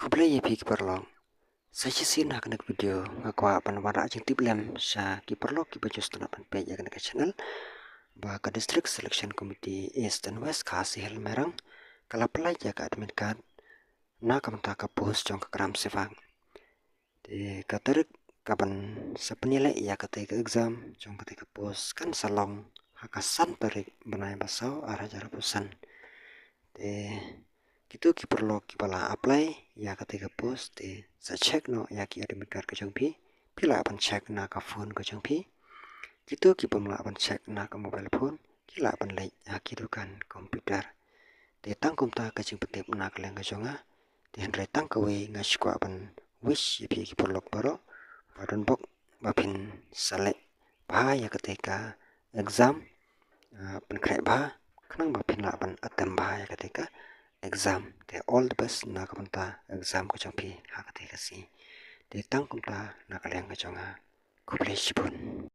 Kublai ye pi kiperlong. Saya sin hak nak video ngakwa panwara ajeng tip lem sa kiperlok ki bajus tunapan page akan ke channel ba ka district selection committee east and west khasi hel merang kala pelai ja ka admin card na kamta ka post jong ka kram sifang de ka terik kapan sepenilai ya ka te exam jong ka te ka post kan salong hakasan tarik benai basau arah jara pusan de kitu ki perlu ki pala apply ya ketika post sa check no ya ki admit card ka jong pi pila apan check na ka phone ka jong pi kitu ki pamla apan check na ka mobile phone kila apan lai ya ki dukan komputer de tang kum ta ka jing petip na ka leng ka jonga de han rai tang ka we nga shkwa apan wish ya pi ki perlu baro padon bok bapin sale ba ya ketika exam pen krai ba kanang bapin la apan atem ba ya ketika exam the all the best na kamta exam ko champi ha ka te kasi de tang kumta na kaleng ka chonga kublai shibun